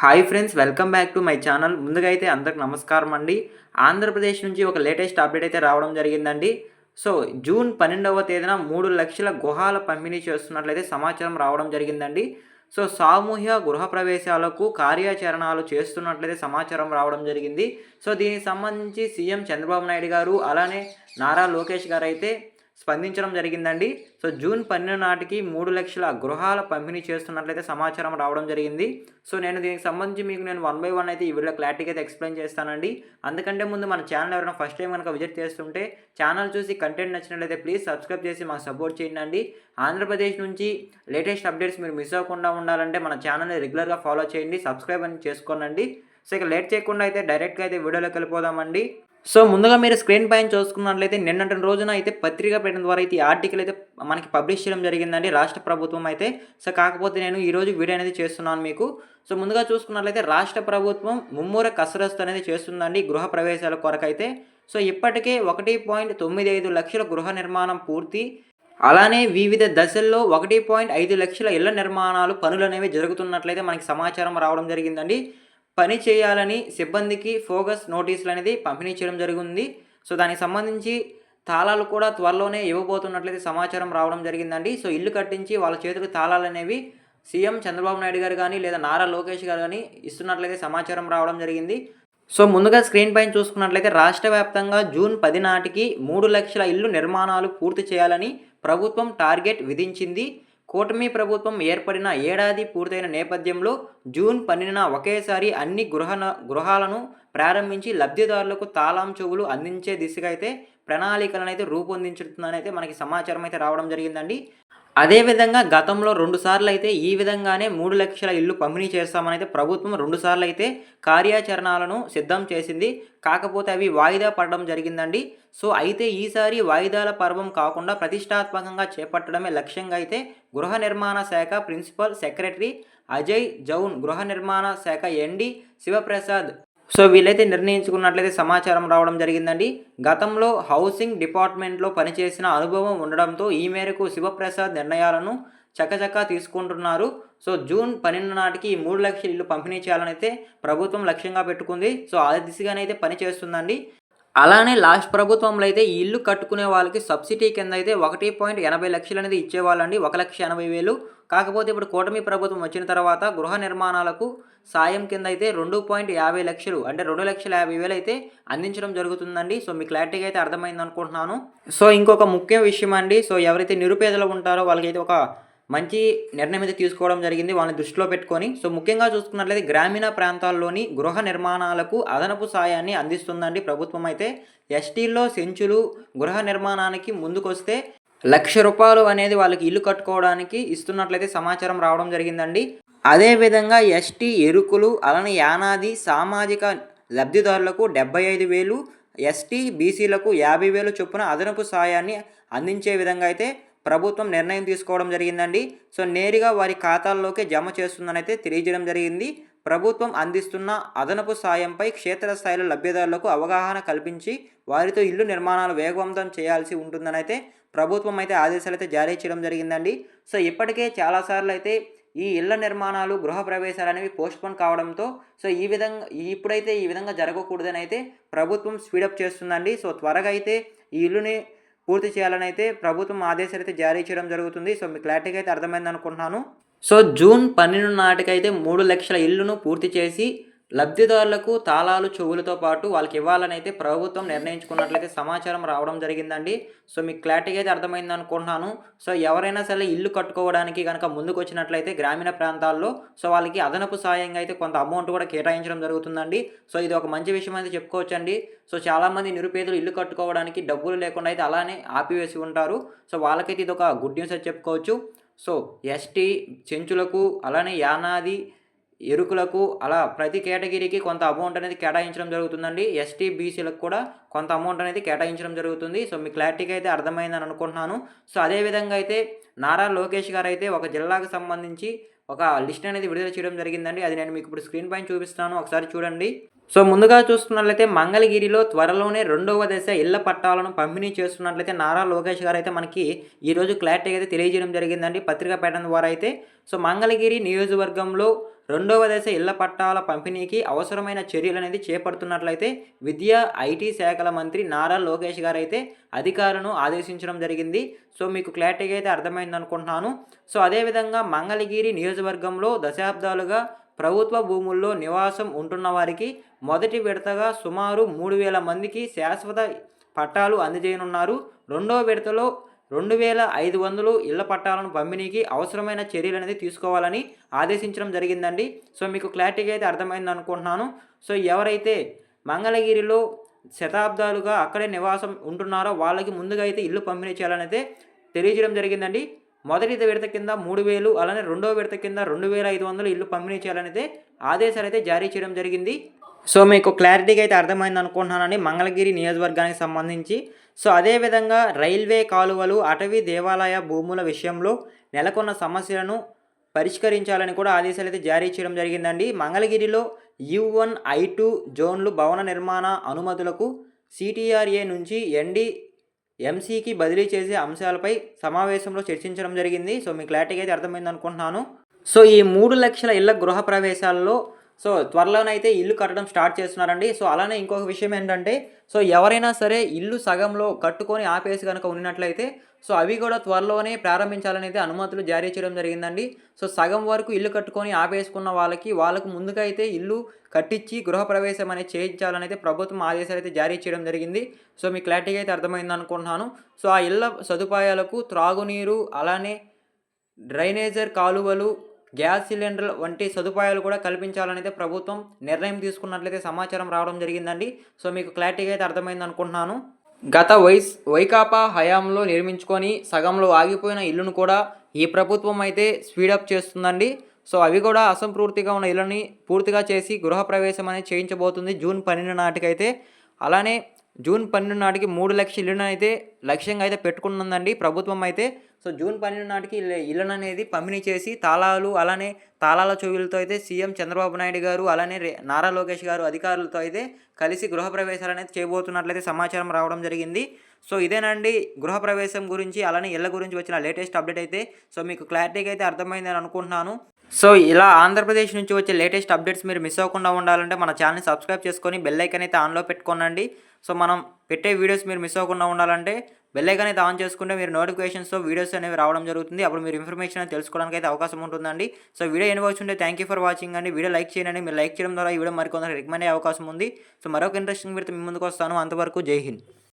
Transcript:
Hi friends, welcome back to my channel. ముందుగా అయితే అందరికి నమస్కారం అండి. ఆంధ్రప్రదేశ్ నుంచి ఒక లేటెస్ట్ అప్డేట్ అయితే రావడం జరిగిందండి. సో జూన్ 12వ తేదీన 3,00,000 గృహాల పంపిణీ చేస్తున్నట్లయితే సమాచారం రావడం జరిగిందండి. సో సామూహ్య గృహప్రవేశాలకు కార్యాచరణలు చేస్తున్నట్లయితే సమాచారం రావడం జరిగింది. సో దీనికి సంబంధించి సీఎం చంద్రబాబు నాయుడు గారు అలానే నారా లోకేష్ గారు అయితే స్పందించడం జరిగిందండి. సో జూన్ 12 నాటికి 3,00,000 గృహాల పంపిణీ చేస్తున్నట్లయితే సమాచారం రావడం జరిగింది. సో నేను దీనికి సంబంధించి మీకు వన్ బై వన్ అయితే ఈ వీడియో క్లారిటీగా అయితే ఎక్స్ప్లెయిన్ చేస్తానండి. అందుకంటే ముందు మన ఛానల్ ఎవరైనా ఫస్ట్ టైం కనుక విజిట్ చేస్తుంటే ఛానల్ చూసి కంటెంట్ నచ్చినట్లయితే ప్లీజ్ సబ్స్క్రైబ్ చేసి మాకు సపోర్ట్ చేయండి. ఆంధ్రప్రదేశ్ నుంచి లేటెస్ట్ అప్డేట్స్ మీరు మిస్ అవ్వకుండా ఉండాలంటే మన ఛానల్ని రెగ్యులర్గా ఫాలో చేయండి, సబ్స్క్రైబ్ అని చేసుకోనండి. సో ఇక లేట్ చేయకుండా అయితే డైరెక్ట్గా అయితే వీడియోలోకి వెళ్ళిపోదామండి. సో ముందుగా మీరు స్క్రీన్ పైన చూసుకున్నట్లయితే నిన్నటి రోజున అయితే పత్రికా ప్రకటన ద్వారా అయితే ఈ ఆర్టికల్ అయితే మనకి పబ్లిష్ చేయడం జరిగిందండి రాష్ట్ర ప్రభుత్వం అయితే. సో కాకపోతే నేను ఈరోజు వీడియో అనేది చేస్తున్నాను మీకు. సో ముందుగా చూసుకున్నట్లయితే రాష్ట్ర ప్రభుత్వం ముమ్మూర కసరత్తు అనేది చేస్తుందండి గృహ ప్రవేశాల కొరకైతే. సో ఇప్పటికే 1.95 లక్షల గృహ నిర్మాణం పూర్తి, అలానే వివిధ దశల్లో 1.5 లక్షల ఇళ్ల నిర్మాణాలు పనులు అనేవి జరుగుతున్నట్లయితే మనకి సమాచారం రావడం జరిగిందండి. పని చేయాలని సిబ్బందికి ఫోకస్ నోటీసులు అనేది పంపిణీ చేయడం జరిగింది. సో దానికి సంబంధించి తాళాలు కూడా త్వరలోనే ఇవ్వబోతున్నట్లయితే సమాచారం రావడం జరిగిందండి. సో ఇల్లు కట్టించి వాళ్ళ చేతులకు తాళాలు అనేవి సీఎం చంద్రబాబు నాయుడు గారు కానీ లేదా నారా లోకేష్ గారు కానీ ఇస్తున్నట్లయితే సమాచారం రావడం జరిగింది. సో ముందుగా స్క్రీన్ పైన చూసుకున్నట్లయితే రాష్ట్ర వ్యాప్తంగా జూన్ 10 నాటికి 3,00,000 ఇల్లు నిర్మాణాలు పూర్తి చేయాలని ప్రభుత్వం టార్గెట్ విధించింది. కూటమి ప్రభుత్వం ఏర్పడిన ఏడాది పూర్తయిన నేపథ్యంలో జూన్ 12న ఒకేసారి అన్ని గృహాలను ప్రారంభించి లబ్ధిదారులకు తాళం చెవులు అందించే దిశగా అయితే ప్రణాళికలను అయితే రూపొందించుతుందని అయితే మనకి సమాచారం అయితే రావడం జరిగిందండి. అదేవిధంగా గతంలో 2 సార్లు అయితే ఈ విధంగానే 3,00,000 ఇల్లు పంపిణీ చేస్తామని అయితే ప్రభుత్వం 2 సార్లు అయితే కార్యాచరణలను సిద్ధం చేసింది. కాకపోతే అవి వాయిదా పడడం జరిగిందండి. సో అయితే ఈసారి వాయిదాల పర్వం కాకుండా ప్రతిష్టాత్మకంగా చేపట్టడమే లక్ష్యంగా అయితే గృహ నిర్మాణ శాఖ ప్రిన్సిపల్ సెక్రటరీ అజయ్ జౌన్, గృహ నిర్మాణ శాఖ ఎండి శివప్రసాద్ సో వీళ్ళైతే నిర్ణయించుకున్నట్లయితే సమాచారం రావడం జరిగిందండి. గతంలో హౌసింగ్ డిపార్ట్మెంట్లో పనిచేసిన అనుభవం ఉండడంతో ఈ మేరకు శివప్రసాద్ నిర్ణయాలను చకచకా తీసుకుంటున్నారు. సో జూన్ 12 నాటికి 3,00,000 ఇల్లు పంపిణీ చేయాలని అయితే ప్రభుత్వం లక్ష్యంగా పెట్టుకుంది. సో ఆ దిశగానైతే పని చేస్తుందండి. అలానే లాస్ట్ ప్రభుత్వంలో అయితే ఈ ఇల్లు కట్టుకునే వాళ్ళకి సబ్సిడీ కింద అయితే 1.80 లక్షలు అనేది ఇచ్చేవాళ్ళండి, 1,80,000. కాకపోతే ఇప్పుడు కూటమి ప్రభుత్వం వచ్చిన తర్వాత గృహ నిర్మాణాలకు సాయం కింద అయితే 2.50 లక్షలు అంటే 2,50,000 అయితే అందించడం జరుగుతుందండి. సో మీకు క్లారిటీగా అయితే అర్థమైంది అనుకుంటున్నాను. సో ఇంకొక ముఖ్య విషయం అండి, సో ఎవరైతే నిరుపేదలు ఉంటారో వాళ్ళకైతే ఒక మంచి నిర్ణయం అయితే తీసుకోవడం జరిగింది వాళ్ళని దృష్టిలో పెట్టుకొని. సో ముఖ్యంగా చూసుకున్నట్లయితే గ్రామీణ ప్రాంతాల్లోని గృహ నిర్మాణాలకు అదనపు సాయాన్ని అందిస్తుందండి ప్రభుత్వం అయితే. ఎస్టీల్లో సెంచులు గృహ నిర్మాణానికి ముందుకొస్తే ₹1,00,000 అనేది వాళ్ళకి ఇల్లు కట్టుకోవడానికి ఇస్తున్నట్లయితే సమాచారం రావడం జరిగిందండి. అదేవిధంగా ఎస్టీ ఎరుకులు అలానే యానాది సామాజిక లబ్ధిదారులకు 75,000, ఎస్టీ బీసీలకు 50,000 చొప్పున అదనపు సాయాన్ని అందించే విధంగా అయితే ప్రభుత్వం నిర్ణయం తీసుకోవడం జరిగిందండి. సో నేరుగా వారి ఖాతాల్లోకి జమ చేస్తుందని అయితే తెలియజేయడం జరిగింది. ప్రభుత్వం అందిస్తున్న అదనపు సాయంపై క్షేత్రస్థాయిలో లబ్ధిదారులకు అవగాహన కల్పించి వారితో ఇల్లు నిర్మాణాలు వేగవంతం చేయాల్సి ఉంటుందని అయితే ప్రభుత్వం అయితే ఆదేశాలు అయితే జారీ చేయడం జరిగిందండి. సో ఇప్పటికే చాలాసార్లు అయితే ఈ ఇళ్ల నిర్మాణాలు గృహ ప్రవేశాలు అనేవి పోస్ట్పోన్ కావడంతో సో ఇప్పుడైతే ఈ విధంగా జరగకూడదని అయితే ప్రభుత్వం స్పీడప్ చేస్తుందండి. సో త్వరగా అయితే ఈ ఇల్లుని పూర్తి చేయాలని అయితే ప్రభుత్వం ఆదేశాలు అయితే జారీ చేయడం జరుగుతుంది. సో మీకు క్లారిటీగా అయితే అర్థమైంది అనుకుంటున్నాను. సో జూన్ 12 నాటికైతే 3,00,000 ఇల్లును పూర్తి చేసి లబ్ధిదారులకు తాళాలు చెవులతో పాటు వాళ్ళకి ఇవ్వాలని అయితే ప్రభుత్వం నిర్ణయించుకున్నట్లయితే సమాచారం రావడం జరిగిందండి. సో మీకు క్లారిటీగా అయితే అర్థమైంది అనుకుంటున్నాను. సో ఎవరైనా సరే ఇల్లు కట్టుకోవడానికి కనుక ముందుకు వచ్చినట్లయితే గ్రామీణ ప్రాంతాల్లో సో వాళ్ళకి అదనపు సాయంగా అయితే కొంత అమౌంట్ కూడా కేటాయించడం జరుగుతుందండి. సో ఇది ఒక మంచి విషయం అయితే చెప్పుకోవచ్చండి. సో చాలామంది నిరుపేదలు ఇల్లు కట్టుకోవడానికి డబ్బులు లేకుండా అయితే అలానే ఆపివేసి ఉంటారు. సో వాళ్ళకైతే ఇది ఒక గుడ్ న్యూస్ అయితే చెప్పుకోవచ్చు. సో ఎస్టీ చెంచులకు అలానే యానాది ఎరుకులకు అలా ప్రతి కేటగిరీకి కొంత అమౌంట్ అనేది కేటాయించడం జరుగుతుందండి. ఎస్టీ బీసీలకు కూడా కొంత అమౌంట్ అనేది కేటాయించడం జరుగుతుంది. సో మీ క్లారిటీగా అయితే అర్థమైందని అనుకుంటున్నాను. సో అదేవిధంగా అయితే నారా లోకేష్ గారు అయితే ఒక జిల్లాకు సంబంధించి ఒక లిస్ట్ అనేది విడుదల చేయడం జరిగిందండి. అది నేను మీకు ఇప్పుడు స్క్రీన్ పైన చూపిస్తాను, ఒకసారి చూడండి. సో ముందుగా చూసుకున్నట్లయితే మంగళగిరిలో త్వరలోనే 2వ దశ ఇళ్ల పట్టాలను పంపిణీ చేస్తున్నట్లయితే నారా లోకేష్ గారు అయితే మనకి ఈరోజు క్లారిటీగా అయితే తెలియజేయడం జరిగిందండి పత్రికా ప్రకటన ద్వారా అయితే. సో మంగళగిరి నియోజకవర్గంలో రెండవ దశ ఇళ్ల పట్టాల పంపిణీకి అవసరమైన చర్యలనేది చేపడుతున్నట్లయితే విద్యా, ఐటీ శాఖల మంత్రి నారా లోకేష్ గారైతే అధికారులను ఆదేశించడం జరిగింది. సో మీకు క్లారిటీగా అయితే అర్థమైందనుకుంటున్నాను. సో అదేవిధంగా మంగళగిరి నియోజకవర్గంలో దశాబ్దాలుగా ప్రభుత్వ భూముల్లో నివాసం ఉంటున్న వారికి మొదటి విడతగా సుమారు 3000 మందికి శాశ్వత పట్టాలు అందజేయనున్నారు. రెండవ విడతలో 2500 ఇళ్ల పట్టాలను పంపిణీకి అవసరమైన చర్యలనేది తీసుకోవాలని ఆదేశించడం జరిగిందండి. సో మీకు క్లారిటీగా అయితే అర్థమైంది అనుకుంటున్నాను. సో ఎవరైతే మంగళగిరిలో శతాబ్దాలుగా అక్కడే నివాసం ఉంటున్నారో వాళ్ళకి ముందుగా అయితే ఇల్లు పంపిణీ చేయాలని అయితే తెలియజేయడం జరిగిందండి. మొదటి విడత కింద 3000, అలానే రెండవ విడత కింద 2500 ఇల్లు పంపిణీ చేయాలని అయితే ఆదేశాలు అయితే జారీ చేయడం జరిగింది. సో మీకు క్లారిటీగా అయితే అర్థమైంది అనుకుంటున్నానండి మంగళగిరి నియోజకవర్గానికి సంబంధించి. సో అదేవిధంగా రైల్వే కాలువలు, అటవీ దేవాలయ భూముల విషయంలో నెలకొన్న సమస్యలను పరిష్కరించాలని కూడా ఆదేశాలు అయితే జారీ చేయడం జరిగిందండి. మంగళగిరిలో U1, I2 జోన్లు భవన నిర్మాణ అనుమతులకు CTRA నుంచి NDMCకి బదిలీ చేసే అంశాలపై సమావేశంలో చర్చించడం జరిగింది. సో మీకు క్లారిటీగా అయితే అర్థమైంది అనుకుంటున్నాను. సో ఈ 3 లక్షల ఇళ్ల గృహ ప్రవేశాల్లో సో త్వరలోనైతే ఇల్లు కట్టడం స్టార్ట్ చేస్తున్నారండి. సో అలానే ఇంకొక విషయం ఏంటంటే సో ఎవరైనా సరే ఇల్లు సగంలో కట్టుకొని ఆపేసి కనుక ఉన్నట్లయితే సో అవి కూడా త్వరలోనే ప్రారంభించాలనేది అనుమతులు జారీ చేయడం జరిగిందండి. సో సగం వరకు ఇల్లు కట్టుకొని ఆపేసుకున్న వాళ్ళకు ముందుగా అయితే ఇల్లు కట్టించి గృహప్రవేశం అనేది చేయించాలనైతే ప్రభుత్వం ఆదేశాలు అయితే జారీ చేయడం జరిగింది. సో మీకు క్లారిటీగా అయితే అర్థమైంది అనుకుంటున్నాను. సో ఆ ఇళ్ల సదుపాయాలకు త్రాగునీరు, అలానే డ్రైనేజర్ కాలువలు, గ్యాస్ సిలిండర్ల వంటి సదుపాయాలు కూడా కల్పించాలనైతే ప్రభుత్వం నిర్ణయం తీసుకున్నట్లయితే సమాచారం రావడం జరిగిందండి. సో మీకు క్లారిటీగా అయితే అర్థమైంది అనుకుంటున్నాను. గత వైకాపా హయాంలో నిర్మించుకొని సగంలో ఆగిపోయిన ఇల్లును కూడా ఈ ప్రభుత్వం అయితే స్పీడప్ చేస్తుందండి. సో అవి కూడా అసంపూర్తిగా ఉన్న ఇళ్ళని పూర్తిగా చేసి గృహప్రవేశం అనేది చేయించబోతుంది జూన్ 12 నాటికైతే. అలానే జూన్ 12 నాటికి 3 లక్షల ఇళ్ళను అయితే లక్ష్యంగా అయితే పెట్టుకున్నదండి ప్రభుత్వం అయితే. సో జూన్ 12 నాటికి ఇళ్ళను అనేది పంపిణీ చేసి అలానే తాళాల చెవులతో అయితే సీఎం చంద్రబాబు నాయుడు గారు, అలానే నారా లోకేష్ గారు అధికారులతో అయితే కలిసి గృహప్రవేశాలు అనేది చేయబోతున్నట్లయితే సమాచారం రావడం జరిగింది. సో ఇదేనండి గృహప్రవేశం గురించి, అలానే ఇళ్ళ గురించి వచ్చిన లేటెస్ట్ అప్డేట్ అయితే. సో మీకు క్లారిటీగా అయితే అర్థమైందని అనుకుంటున్నాను. సో ఇలా ఆంధ్రప్రదేశ్ నుంచి వచ్చే లేటెస్ట్ అప్డేట్స్ మీరు మిస్ అవ్వకుండా ఉండాలంటే మన ఛానల్ని సబ్స్క్రైబ్ చేసుకొని బెల్ ఐకాన్ అయితే ఆన్లో పెట్టుకోనండి. సో మనం పెట్టే వీడియోస్ మీరు మిస్ అవ్వకుండా ఉండాలంటే బెల్ ఐకాన్ అయితే ఆన్ చేసుకుంటే మీరు నోటిఫికేషన్స్తో వీడియోస్ అనేవి రావడం జరుగుతుంది. అప్పుడు మీరు ఇన్ఫర్మేషన్ అనేది తెలుసుకోవడానికి అయితే అవకాశం ఉంటుందండి. సో వీడియో ఎన్ని వచ్చుంటే థ్యాంక్ యూ ఫర్ వాచింగ్ అండి. వీడియో లైక్ చేయండి. మీరు లైక్ చేయడం ద్వారా ఈ వీడియో మరికొందరు రికమెండ్ అయ్యే అవకాశం ఉంది. సో మరొక ఇంట్రెస్టింగ్ వీడియోతో మీ ముందుకు వస్తాను. అంతవరకు జై హింద్.